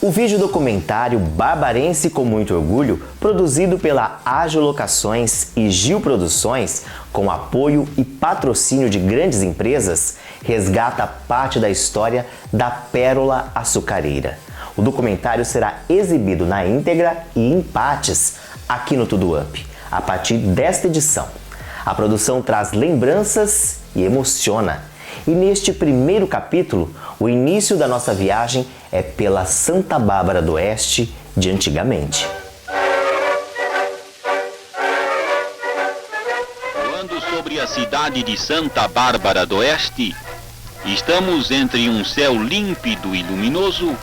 O vídeo documentário Barbarense com Muito Orgulho, produzido pela Ágil Locações e Gil Produções, com apoio e patrocínio de grandes empresas, resgata parte da história da pérola açucareira. O documentário será exibido na íntegra e em partes aqui no Tudo Up, a partir desta edição. A produção traz lembranças e emociona. E neste primeiro capítulo, o início da nossa viagem é pela Santa Bárbara do Oeste de antigamente. Voando sobre a cidade de Santa Bárbara do Oeste, estamos entre um céu límpido e luminoso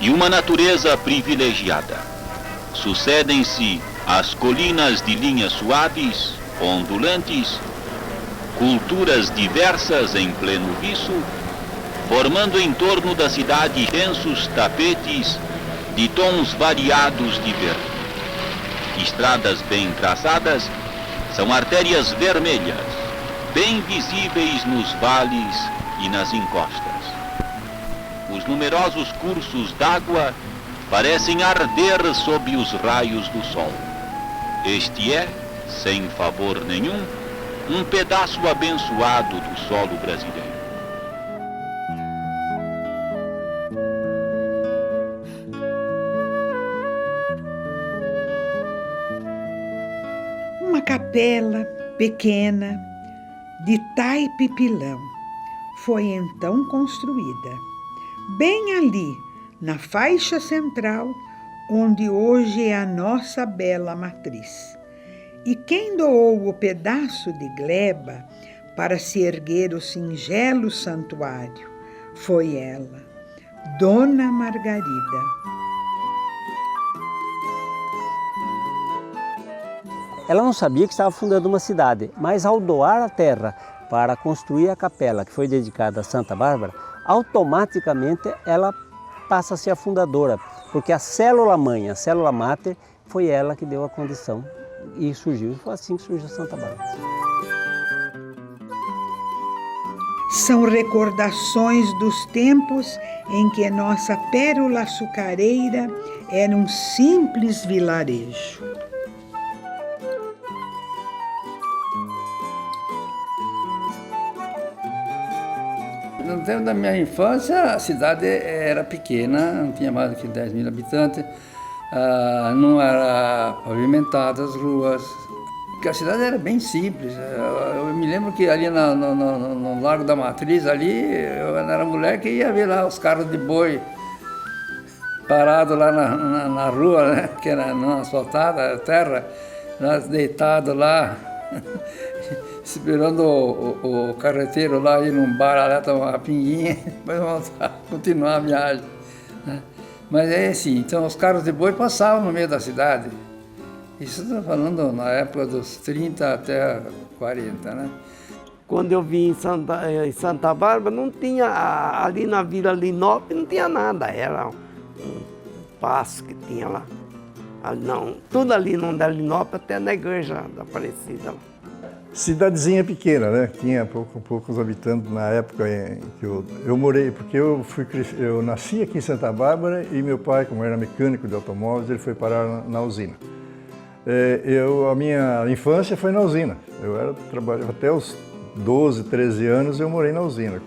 e uma natureza privilegiada. Sucedem-se as colinas de linhas suaves, ondulantes, culturas diversas em pleno viço, formando em torno da cidade densos tapetes de tons variados de verde. Estradas bem traçadas são artérias vermelhas, bem visíveis nos vales e nas encostas. Os numerosos cursos d'água parecem arder sob os raios do sol. Este é, sem favor nenhum, um pedaço abençoado do solo brasileiro. Uma capela pequena de taipe-pilão foi então construída, bem ali na faixa central, onde hoje é a nossa bela matriz. E quem doou o pedaço de gleba para se erguer o singelo santuário foi ela, Dona Margarida. Ela não sabia que estava fundando uma cidade, mas ao doar a terra para construir a capela que foi dedicada a Santa Bárbara, automaticamente ela passa a ser a fundadora, porque a célula-mãe, a célula-máter, foi ela que deu a condição. E surgiu, foi assim que surgiu Santa Bárbara. São recordações dos tempos em que nossa pérola açucareira era um simples vilarejo. No tempo da minha infância, a cidade era pequena, não tinha mais do que 10 mil habitantes. Não era pavimentada as ruas, porque a cidade era bem simples. Eu me lembro que ali no Largo da Matriz, ali, eu era moleque e ia ver lá os carros de boi parados lá na rua, né? Que era não asfaltada, a terra, deitado lá, esperando o carreteiro lá ir num bar lá tomar uma pinguinha, depois voltar, continuar a viagem, né? Mas é assim, então os carros de boi passavam no meio da cidade. Isso estou falando na época dos 30 até 40, né? Quando eu vim em Santa Bárbara, não tinha, ali na Vila Linópolis não tinha nada, era um passo que tinha lá. Não, tudo ali no da Linópolis, até na igreja da Aparecida. Cidadezinha pequena, né? Tinha poucos habitantes na época em que eu morei, porque eu nasci aqui em Santa Bárbara e meu pai, como era mecânico de automóveis, ele foi parar na usina. A minha infância foi na usina. Trabalhava até os 12, 13 anos, eu morei na usina.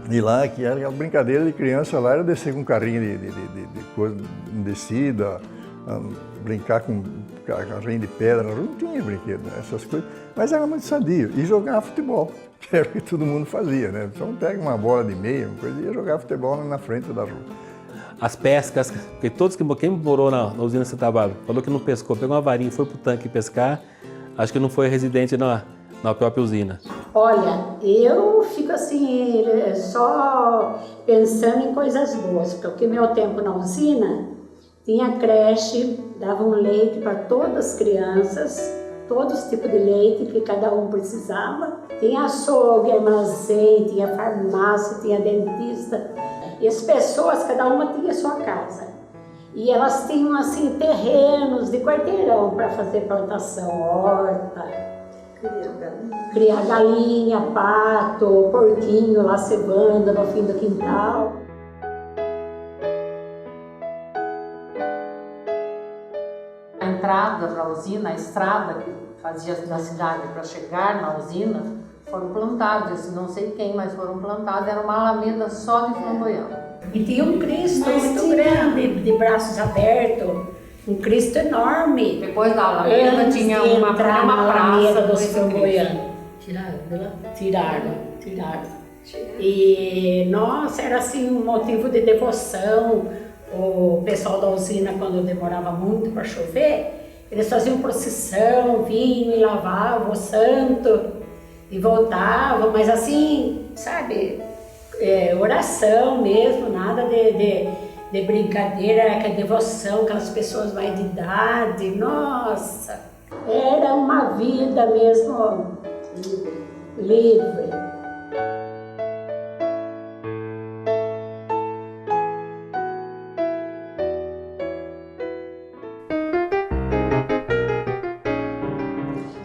E lá, que era a brincadeira de criança, lá era descer com um carrinho de coisa, descida, brincar com carrinho de pedra, não tinha brinquedo, né? Essas coisas, mas era muito sadio. E jogar futebol, que era o que todo mundo fazia, né? Então pega uma bola de meia, uma coisa, e ia jogar futebol na frente da rua. As pescas, porque quem morou na usina Santa Bárbara, falou que não pescou, pegou uma varinha e foi pro tanque pescar, acho que não foi residente na própria usina. Olha, eu fico assim, só pensando em coisas boas, porque meu tempo na usina tinha creche, davam leite para todas as crianças, todos os tipos de leite que cada um precisava. Tinha açougue, armazém, tinha farmácia, tinha dentista. E as pessoas, cada uma tinha sua casa. E elas tinham assim terrenos de quarteirão para fazer plantação, horta, criar galinha, pato, porquinho lá cevando no fim do quintal. entrada para a usina, a estrada que fazia da cidade para chegar na usina, foram plantados, não sei quem, mas foram plantados, era uma alameda só de flamboyant. E tinha um Cristo muito grande, de braços abertos, um Cristo enorme. Depois da alameda tinha uma praça dos flamboyantes. Tiraram de lá? Tiraram. E, nossa, era assim um motivo de devoção. O pessoal da usina, quando demorava muito para chover, eles faziam procissão, vinham e lavavam o santo e voltavam, mas assim, sabe, oração mesmo, nada de brincadeira, que é devoção, aquelas pessoas mais de idade, nossa, era uma vida mesmo livre.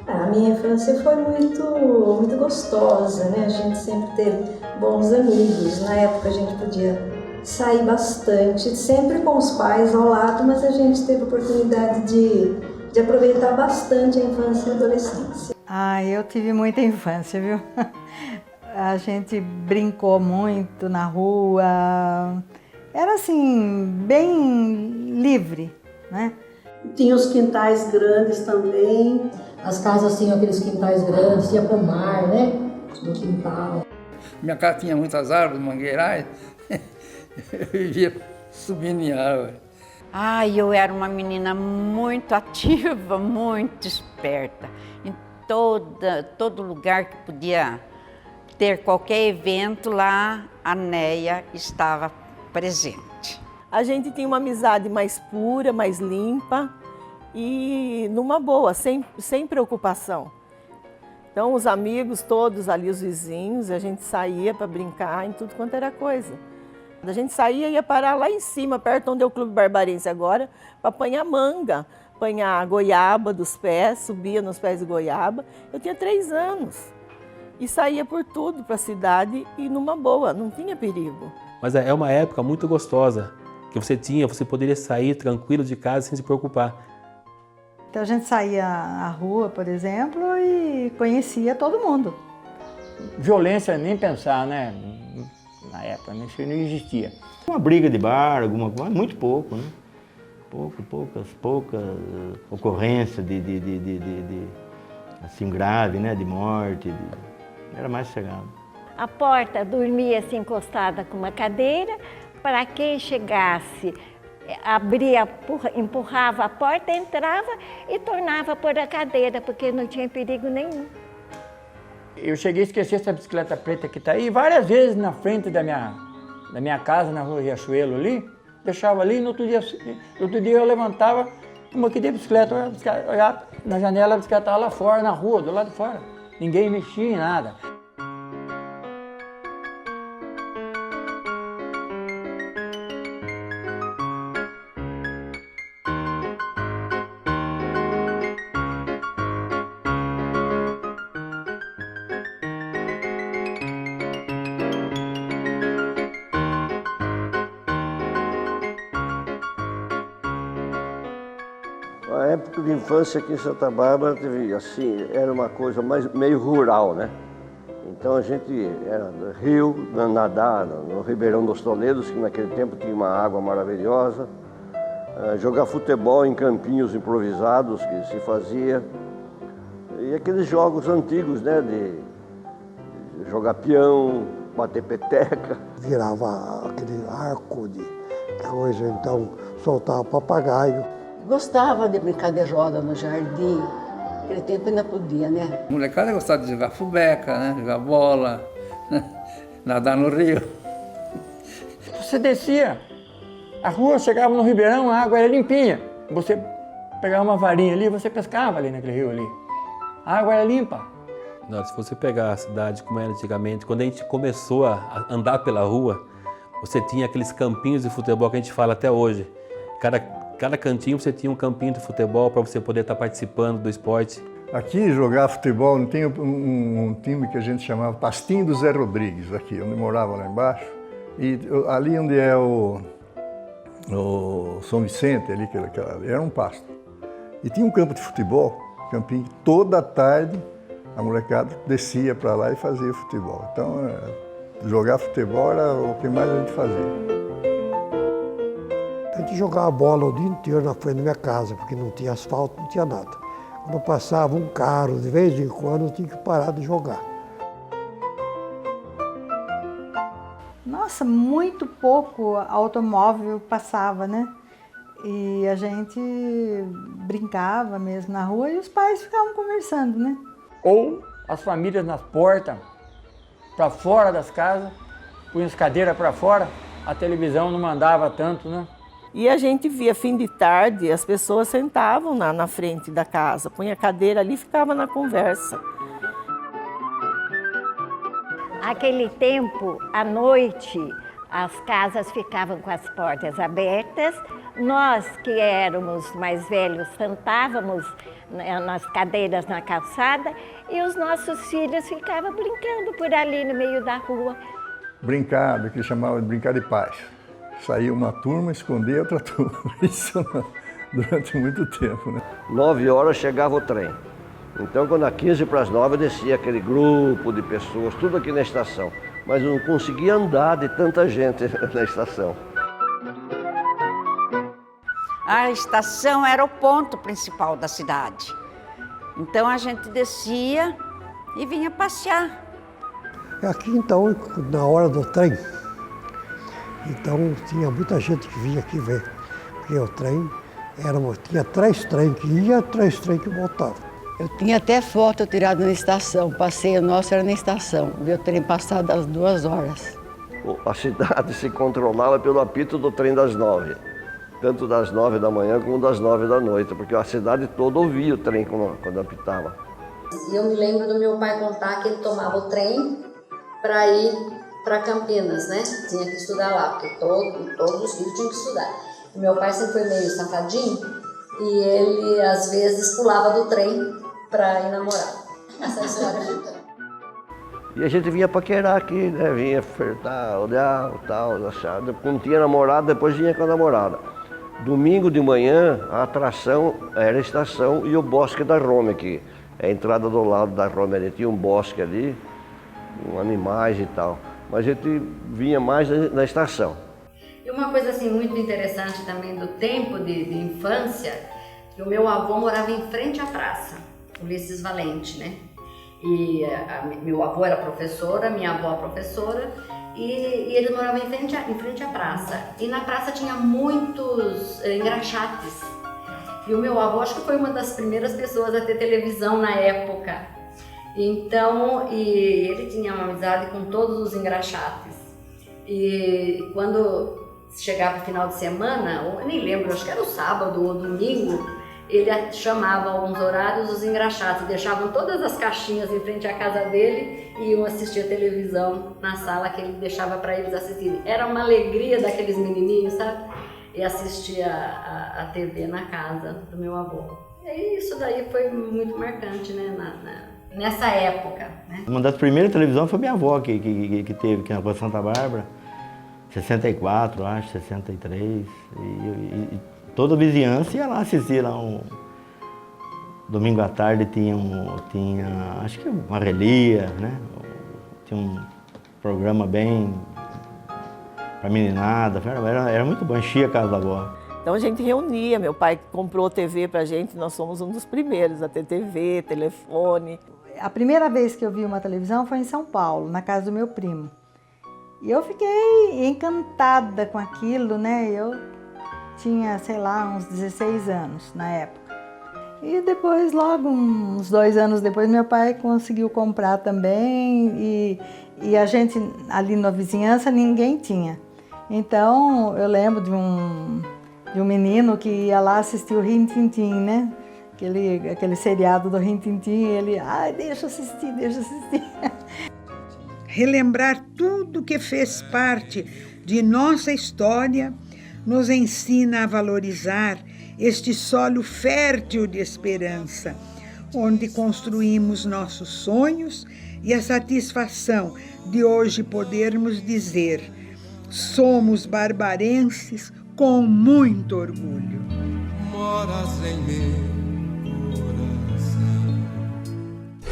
A minha infância foi muito gostosa, né? A gente sempre teve bons amigos. Na época a gente podia sair bastante, sempre com os pais ao lado, mas a gente teve a oportunidade de aproveitar bastante a infância e a adolescência. Eu tive muita infância, viu? A gente brincou muito na rua, era assim, bem livre, né? Tinha os quintais grandes também. As casas tinham aqueles quintais grandes, ia para o mar, né? No quintal. Minha casa tinha muitas árvores, mangueirais. Eu vivia subindo em árvore. Eu era uma menina muito ativa, muito esperta. Em todo lugar que podia ter qualquer evento, lá a Neia estava presente. A gente tinha uma amizade mais pura, mais limpa e numa boa, sem preocupação. Então os amigos todos ali, os vizinhos, a gente saía para brincar em tudo quanto era coisa. A gente saía e ia parar lá em cima, perto onde é o Clube Barbarense agora, para apanhar manga, apanhar goiaba dos pés, subia nos pés de goiaba. Eu tinha 3 anos e saía por tudo para a cidade e numa boa, não tinha perigo. Mas é uma época muito gostosa, que você poderia sair tranquilo de casa sem se preocupar. Então a gente saía à rua, por exemplo, e conhecia todo mundo. Violência, nem pensar, né? Na época, isso não existia. Uma briga de bar, alguma coisa, muito pouco, né? Poucas ocorrências assim, grave, né? De morte, era mais sossegado. A porta dormia assim encostada com uma cadeira, para quem chegasse, abria, empurrava a porta, entrava e tornava a pôr a cadeira, porque não tinha perigo nenhum. Eu cheguei a esquecer essa bicicleta preta que está aí várias vezes na frente da minha casa, na rua Riachuelo ali, deixava ali e no outro dia eu levantava, como que de bicicleta, olhava na janela, a bicicleta estava lá fora, na rua, do lado de fora. Ninguém mexia em nada. A época de infância aqui em Santa Bárbara teve, assim, era uma coisa meio rural, né? Então a gente era no rio, nadar no Ribeirão dos Toledos, que naquele tempo tinha uma água maravilhosa, jogar futebol em campinhos improvisados que se fazia, e aqueles jogos antigos, né? De jogar peão, bater peteca. Virava aquele arco de coisa, então soltava papagaio. Gostava de brincar de roda no jardim, naquele tempo ainda podia, né? A molecada gostava de jogar fubeca, né? Jogar bola, né? Nadar no rio. Você descia, a rua chegava no Ribeirão, a água era limpinha. Você pegava uma varinha ali, você pescava ali naquele rio ali. A água era limpa. Não, se você pegar a cidade como era antigamente, quando a gente começou a andar pela rua, você tinha aqueles campinhos de futebol que a gente fala até hoje. Cada cantinho você tinha um campinho de futebol para você poder estar participando do esporte. Aqui jogar futebol, não tem um time que a gente chamava Pastinho do Zé Rodrigues, aqui, onde morava lá embaixo. E ali onde é o São Vicente, ali, era um pasto. E tinha um campo de futebol, campinho, toda tarde a molecada descia para lá e fazia futebol. Então, jogar futebol era o que mais a gente fazia. A gente jogava bola o dia inteiro na frente da minha casa, porque não tinha asfalto, não tinha nada. Quando passava um carro, de vez em quando, eu tinha que parar de jogar. Nossa, muito pouco automóvel passava, né? E a gente brincava mesmo na rua e os pais ficavam conversando, né? Ou as famílias nas portas, para fora das casas, punham as cadeiras para fora, a televisão não mandava tanto, né? E a gente via fim de tarde, as pessoas sentavam na frente da casa, punha a cadeira ali e ficava na conversa. Aquele tempo, à noite, as casas ficavam com as portas abertas. Nós, que éramos mais velhos, sentávamos nas cadeiras na calçada e os nossos filhos ficavam brincando por ali no meio da rua. Brincar, do que chamava de brincar de paz. Saía uma turma, escondia outra turma. Isso durante muito tempo, né? 9 horas chegava o trem. Então, quando a 15 para as 9, descia aquele grupo de pessoas, tudo aqui na estação. Mas eu não conseguia andar de tanta gente na estação. A estação era o ponto principal da cidade. Então a gente descia e vinha passear. Aqui então, na hora do trem, então tinha muita gente que vinha aqui ver. Porque o trem, tinha 3 trens que iam, 3 trens que voltavam. Eu tinha até foto tirada na estação, passeio nosso era na estação, vi o trem passar das 2 horas. A cidade se controlava pelo apito do trem das 9. Tanto das 9 da manhã como das 9 da noite, porque a cidade toda ouvia o trem quando apitava. Eu me lembro do meu pai contar que ele tomava o trem para ir para Campinas, né? Tinha que estudar lá, porque todos os filhos tinham que estudar. E meu pai sempre foi meio safadinho e ele, às vezes, pulava do trem para ir namorar. Essa história. E a gente vinha paquerar aqui, né? Vinha flertar, olhar, tal, achar. Quando tinha namorado, depois vinha com a namorada. Domingo de manhã, a atração era a estação e o Bosque da Roma aqui. A entrada do lado da Roma, ali tinha um bosque ali, com animais e tal. Mas a gente vinha mais na estação. E uma coisa assim muito interessante também do tempo de infância, que o meu avô morava em frente à praça, Ulisses Valente, né? E meu avô era professora, minha avó professora, e ele morava em frente à praça. E na praça tinha muitos engraxates. E o meu avô acho que foi uma das primeiras pessoas a ter televisão na época. Então, e ele tinha uma amizade com todos os engraxates. E quando chegava o final de semana, eu nem lembro, acho que era o sábado ou domingo, ele chamava alguns horários os engraxates, deixavam todas as caixinhas em frente à casa dele e iam assistir a televisão na sala que ele deixava para eles assistirem. Era uma alegria daqueles menininhos, sabe? E assistir a TV na casa do meu avô. E isso daí foi muito marcante, né? Nessa época, né? Uma das primeiras televisões foi minha avó que teve aqui na Rua Santa Bárbara, 64, acho, 63. E toda a vizinhança ia lá assistir lá domingo à tarde tinha acho que uma relia, né? Tinha um programa bem pra meninada, era muito bom, enchia a casa da avó. Então a gente reunia, meu pai comprou TV pra gente, nós somos um dos primeiros a ter TV, telefone. A primeira vez que eu vi uma televisão foi em São Paulo, na casa do meu primo. E eu fiquei encantada com aquilo, né? Eu tinha, sei lá, uns 16 anos na época. E depois, logo uns 2 anos depois, meu pai conseguiu comprar também e a gente, ali na vizinhança, ninguém tinha. Então, eu lembro de um menino que ia lá assistir o Rin Tin Tin, né? Aquele seriado do Rin Tin Tin, ele, deixa eu assistir. Relembrar tudo que fez parte de nossa história nos ensina a valorizar este solo fértil de esperança, onde construímos nossos sonhos e a satisfação de hoje podermos dizer: somos barbarenses com muito orgulho. Moras em mim.